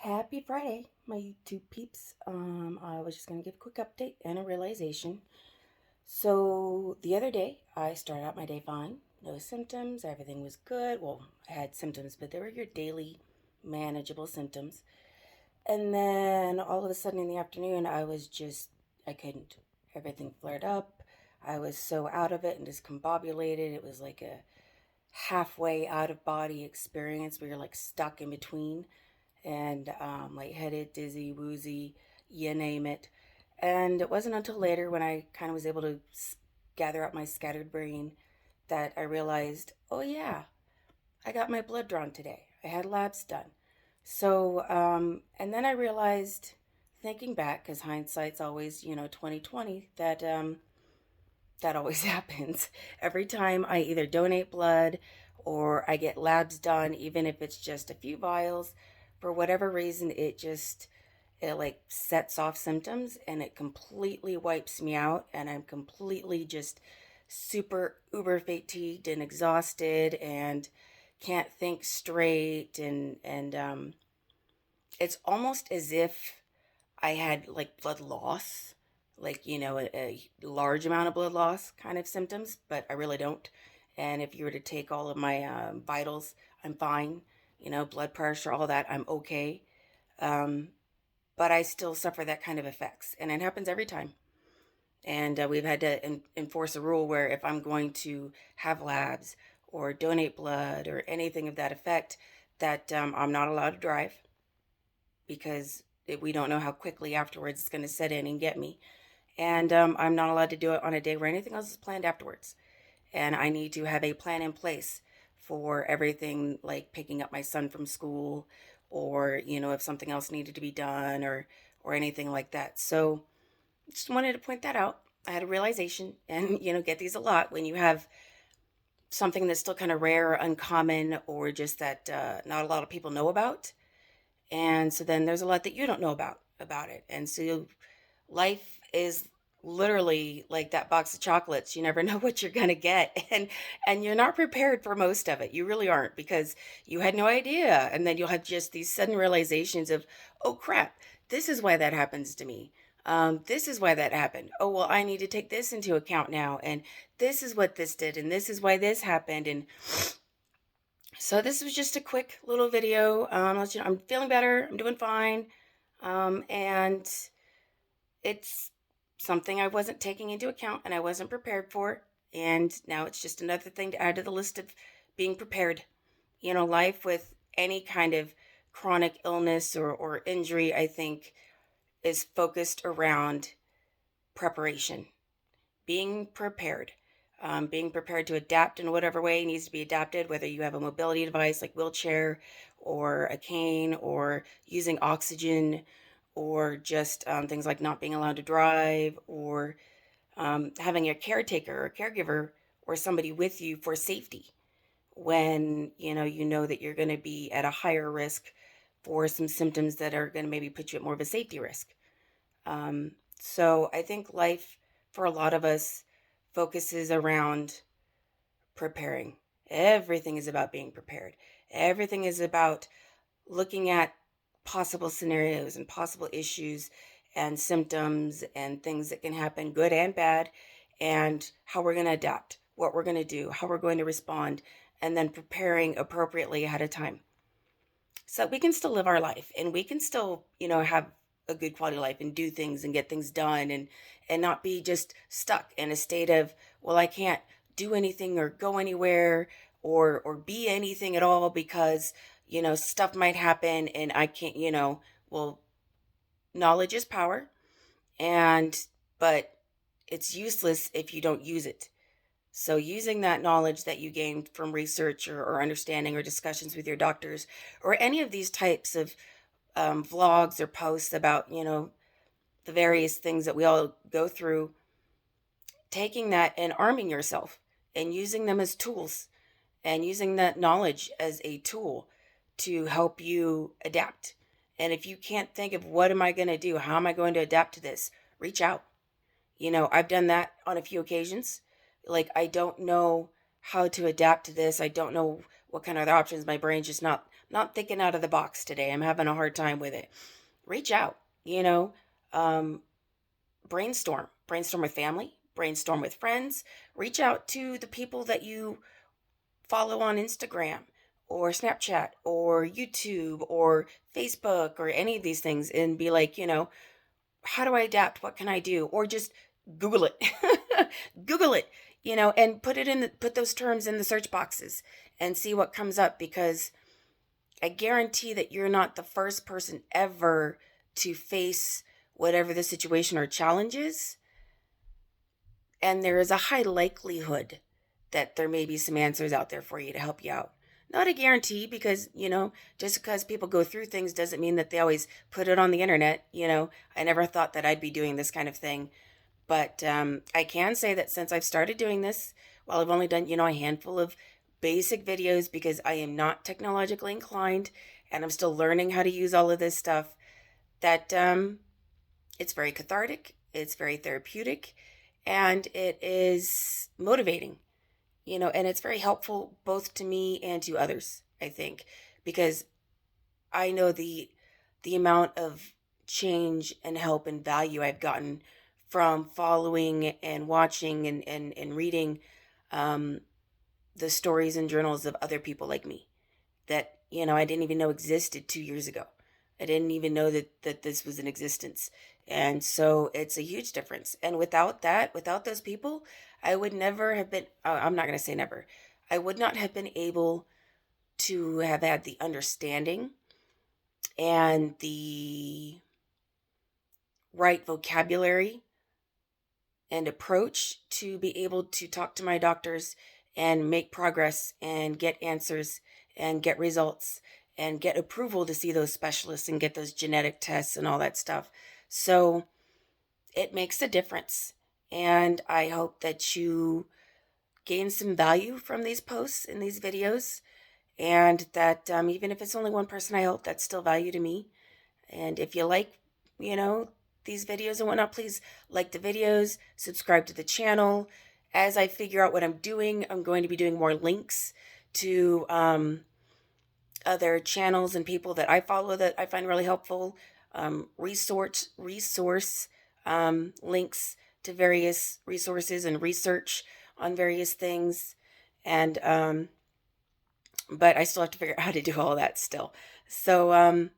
Happy Friday, my YouTube peeps. I was just going to give a quick update and a realization. So, the other day, I started out my day fine. No symptoms. Everything was good. Well, I had symptoms, but they were your daily manageable symptoms. And then all of a sudden in the afternoon, I couldn't. Everything flared up. I was so out of it and discombobulated. It was like a halfway out of body experience where you're like stuck in between and lightheaded, dizzy, woozy, you name it. And it wasn't until later when I kind of was able to gather up my scattered brain that I realized, oh yeah, I got my blood drawn today. I had labs done. So, and then I realized, thinking back, because hindsight's always, 2020, that always happens. Every time I either donate blood or I get labs done, even if it's just a few vials, for whatever reason, it like sets off symptoms and it completely wipes me out. And I'm completely just super uber fatigued and exhausted and can't think straight. And it's almost as if I had like blood loss, like, a large amount of blood loss kind of symptoms, but I really don't. And if you were to take all of my vitals, I'm fine. Blood pressure, all that, I'm okay. Um, but I still suffer that kind of effects. And it happens every time. And we've had to enforce a rule where if I'm going to have labs or donate blood or anything of that effect, that I'm not allowed to drive because we don't know how quickly afterwards it's going to set in and get me. And I'm not allowed to do it on a day where anything else is planned afterwards. And I need to have a plan in place for everything, like picking up my son from school, or if something else needed to be done, or anything like that. So just wanted to point that out. I had a realization, and get these a lot when you have something that's still kind of rare or uncommon, or just that not a lot of people know about. And so then there's a lot that you don't know about it. And so life is literally like that box of chocolates. You never know what you're going to get, and you're not prepared for most of it. You really aren't, because you had no idea. And then you'll have just these sudden realizations of, oh crap, this is why that happens to me. This is why that happened. Oh, well, I need to take this into account now. And this is what this did. And this is why this happened. And so this was just a quick little video. Let you know I'm feeling better. I'm doing fine. And it's something I wasn't taking into account and I wasn't prepared for. And now it's just another thing to add to the list of being prepared. Life with any kind of chronic illness or injury, I think, is focused around preparation, being prepared. Being prepared to adapt in whatever way needs to be adapted, whether you have a mobility device like wheelchair or a cane, or using oxygen, or just things like not being allowed to drive, or having a caretaker or caregiver or somebody with you for safety when you know that you're going to be at a higher risk for some symptoms that are going to maybe put you at more of a safety risk. So I think life for a lot of us focuses around preparing. Everything is about being prepared. Everything is about looking at possible scenarios and possible issues and symptoms and things that can happen, good and bad, and how we're going to adapt, what we're going to do, how we're going to respond, and then preparing appropriately ahead of time. So we can still live our life and we can still, have a good quality life and do things and get things done, and not be just stuck in a state of, well, I can't do anything or go anywhere or be anything at all because, stuff might happen and I can't, well, knowledge is power, and but it's useless if you don't use it. So, using that knowledge that you gained from research or understanding or discussions with your doctors, or any of these types of vlogs or posts about, the various things that we all go through, taking that and arming yourself and using them as tools, and using that knowledge as a tool to help you adapt. And if you can't think of what am I going to do, how am I going to adapt to this, reach out. I've done that on a few occasions. Like, I don't know how to adapt to this. I don't know what kind of other options. My brain's just not not thinking out of the box today. I'm having a hard time with it. Reach out, you know, um, brainstorm with family, brainstorm with friends, reach out to the people that you follow on Instagram or Snapchat or YouTube or Facebook or any of these things and be like, how do I adapt? What can I do? Or just Google it. Google it, and put those terms in the search boxes and see what comes up, because I guarantee that you're not the first person ever to face whatever the situation or challenge is. And there is a high likelihood that there may be some answers out there for you to help you out. Not a guarantee, because, just because people go through things doesn't mean that they always put it on the internet. I never thought that I'd be doing this kind of thing. But I can say that since I've started doing this, while I've only done, a handful of basic videos, because I am not technologically inclined and I'm still learning how to use all of this stuff, that it's very cathartic, it's very therapeutic, and it is motivating, and it's very helpful both to me and to others, I think, because I know the amount of change and help and value I've gotten from following and watching and reading um, the stories and journals of other people like me that, I didn't even know existed 2 years ago. I didn't even know that this was in existence. And so it's a huge difference. And without those people, I would never have been, I'm not going to say never, I would not have been able to have had the understanding and the right vocabulary and approach to be able to talk to my doctors and make progress and get answers and get results and get approval to see those specialists and get those genetic tests and all that stuff. So it makes a difference. And I hope that you gain some value from these posts and these videos, and that even if it's only one person, I hope that's still value to me. And if you like, you know, these videos and whatnot, please like the videos, subscribe to the channel. As I figure out what I'm doing, I'm going to be doing more links to other channels and people that I follow that I find really helpful. Resource links to various resources and research on various things. And but I still have to figure out how to do all that still. So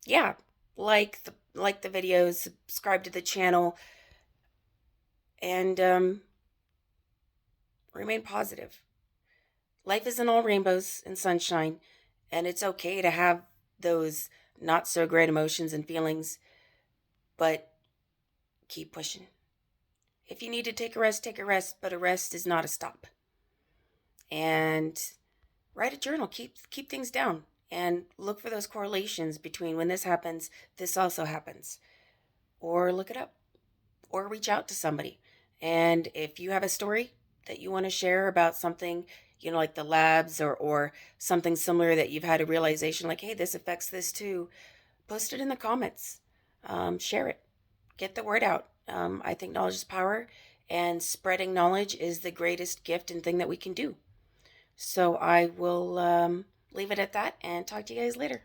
yeah, like the videos, subscribe to the channel, and remain positive. Life isn't all rainbows and sunshine, and it's okay to have those not so great emotions and feelings, but keep pushing. If you need to take a rest, but a rest is not a stop. And write a journal, keep things down, and look for those correlations between when this happens, this also happens. Or look it up, or reach out to somebody. And if you have a story that you want to share about something, like the labs, or something similar that you've had a realization like, hey, this affects this too, post it in the comments. Share it. Get the word out. I think knowledge is power, and spreading knowledge is the greatest gift and thing that we can do. So I will leave it at that and talk to you guys later.